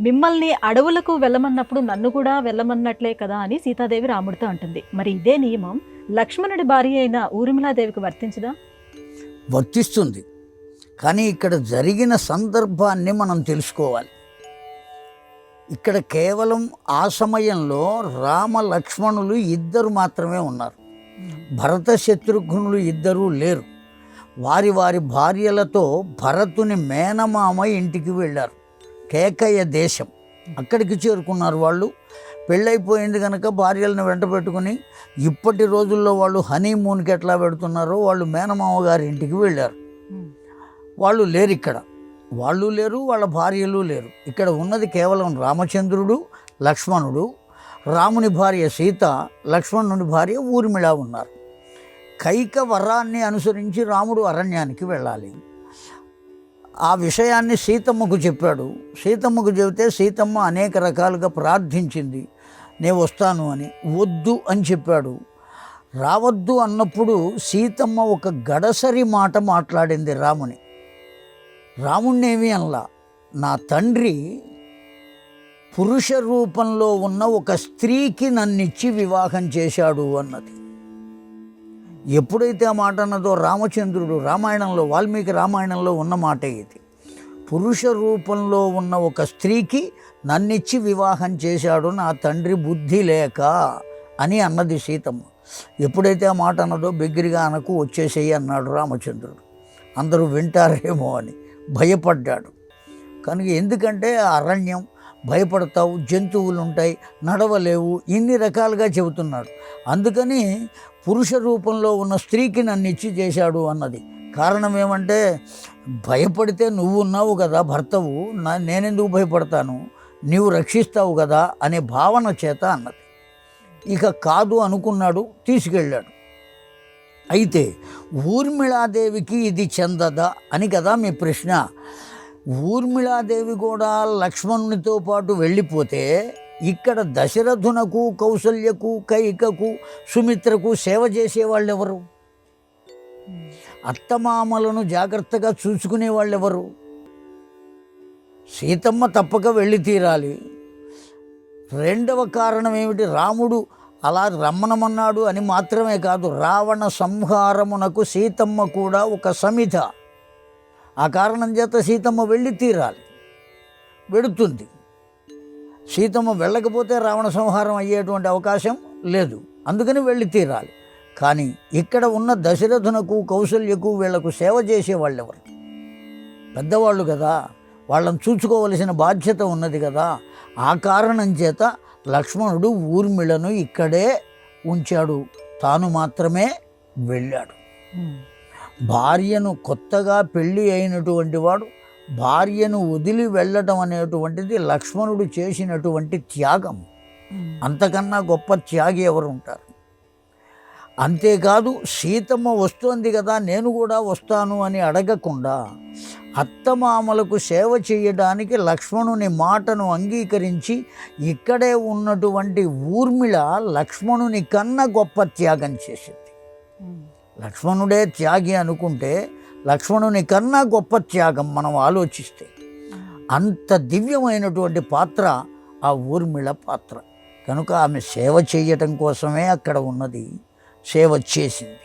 మిమ్మల్ని అడవులకు వెళ్ళమన్నప్పుడు నన్ను కూడా వెళ్ళమన్నట్లే కదా అని సీతాదేవి రాముడితో అంటుంది. మరి ఇదే నియమం లక్ష్మణుడి భార్య అయిన ఊర్మిళాదేవికి వర్తించదా? వర్తిస్తుంది. కానీ ఇక్కడ జరిగిన సందర్భాన్ని మనం తెలుసుకోవాలి. ఇక్కడ కేవలం ఆ సమయంలో రామ లక్ష్మణులు ఇద్దరు మాత్రమే ఉన్నారు. భరత శత్రుఘ్నులు ఇద్దరూ లేరు. వారి వారి భార్యలతో భరతుని మేనమామ ఇంటికి వెళ్ళారు. కేకయ్య దేశం అక్కడికి చేరుకున్నారు. వాళ్ళు పెళ్ళైపోయింది కనుక భార్యలను వెంట పెట్టుకుని ఇప్పటి రోజుల్లో వాళ్ళు హనీమూన్కి ఎట్లా పెడుతున్నారో వాళ్ళు మేనమామ గారి ఇంటికి వెళ్ళారు. వాళ్ళు లేరు ఇక్కడ, వాళ్ళు లేరు, వాళ్ళ భార్యలు లేరు. ఇక్కడ ఉన్నది కేవలం రామచంద్రుడు, లక్ష్మణుడు, రాముని భార్య సీత, లక్ష్మణుని భార్య ఊర్మిళ ఉన్నారు. కైక వరాన్ని అనుసరించి రాముడు అరణ్యానికి వెళ్ళాలి. ఆ విషయాన్ని సీతమ్మకు చెప్పాడు. సీతమ్మకు చెబితే సీతమ్మ అనేక రకాలుగా ప్రార్థించింది, నేను వస్తాను అని. వద్దు అని చెప్పాడు. రావద్దు అన్నప్పుడు సీతమ్మ ఒక గడసరి మాట మాట్లాడింది రాముని. రాముణ్ణేమి అనలా, నా తండ్రి పురుష రూపంలో ఉన్న ఒక స్త్రీకి నన్నిచ్చి వివాహం చేశాడు అన్నది. ఎప్పుడైతే ఆ మాట అన్నదో రామచంద్రుడు రామాయణంలో, వాల్మీకి రామాయణంలో ఉన్న మాట ఇది. పురుష రూపంలో ఉన్న ఒక స్త్రీకి నన్నిచ్చి వివాహం చేశాడు నా తండ్రి బుద్ధి లేక అని అన్నది సీతమ్మ. ఎప్పుడైతే ఆ మాట అన్నదో బిగ్గరగా అనకు, వచ్చేసేయి అన్నాడు రామచంద్రుడు. అందరూ వింటారేమో అని భయపడ్డాడు. కనుక ఎందుకంటే అరణ్యం, భయపడతావు, జంతువులు ఉంటాయి, నడవలేవు, ఇన్ని రకాలుగా చెబుతున్నాడు. అందుకని పురుష రూపంలో ఉన్న స్త్రీకి నన్ను ఇచ్చి చేశాడు అన్నది. కారణం ఏమంటే, భయపడితే నువ్వు ఉన్నావు కదా భర్తవు, నేనెందుకు భయపడతాను, నీవు రక్షిస్తావు కదా అనే భావన చేత అన్నది. ఇక కాదు అనుకున్నాడు, తీసుకెళ్ళాడు. అయితే ఊర్మిళాదేవికి ఇది చెందదా అని కదా మీ ప్రశ్న. ఊర్మిళాదేవి కూడా లక్ష్మణునితో పాటు వెళ్ళిపోతే ఇక్కడ దశరథునకు, కౌసల్యకు, కైకకు, సుమిత్రకు సేవ చేసేవాళ్ళు ఎవరు? అత్తమామలను జాగ్రత్తగా చూసుకునే వాళ్ళు ఎవరు? సీతమ్మ తప్పక వెళ్ళి తీరాలి. రెండవ కారణం ఏమిటి? రాముడు అలా రమ్మనమన్నాడు అని మాత్రమే కాదు, రావణ సంహారమునకు సీతమ్మ కూడా ఒక సమిధ. ఆ కారణం చేత సీతమ్మ వెళ్ళి తీరాలి, వెడుతుంది. సీతమ్మ వెళ్ళకపోతే రావణ సంహారం అయ్యేటువంటి అవకాశం లేదు, అందుకని వెళ్ళి తీరాలి. కానీ ఇక్కడ ఉన్న దశరథునకు, కౌసల్యకు వీళ్లకు సేవ చేసేవాళ్ళు ఎవరు? పెద్దవాళ్ళు కదా, వాళ్ళని చూసుకోవలసిన బాధ్యత ఉన్నది కదా. ఆ కారణం చేత లక్ష్మణుడు ఊర్మిళను ఇక్కడే ఉంచాడు, తాను మాత్రమే వెళ్ళాడు. భార్యను, కొత్తగా పెళ్ళి అయినటువంటి వాడు భార్యను వదిలి వెళ్ళటం అనేటువంటిది లక్ష్మణుడు చేసినటువంటి త్యాగం. అంతకన్నా గొప్ప త్యాగి ఎవరు ఉంటారు? అంతేకాదు, సీతమ్మ వస్తోంది కదా నేను కూడా వస్తాను అని అడగకుండా అత్తమామలకు సేవ చేయడానికి లక్ష్మణుని మాటను అంగీకరించి ఇక్కడే ఉన్నటువంటి ఊర్మిళ లక్ష్మణుని కన్నా గొప్ప త్యాగం చేసింది. లక్ష్మణుడే త్యాగి అనుకుంటే లక్ష్మణుని కన్నా గొప్ప త్యాగం మనం ఆలోచిస్తే. అంత దివ్యమైనటువంటి పాత్ర ఆ ఊర్మిళ పాత్ర. కనుక ఆమె సేవ చేయటం కోసమే అక్కడ ఉన్నది, సేవ చేసింది.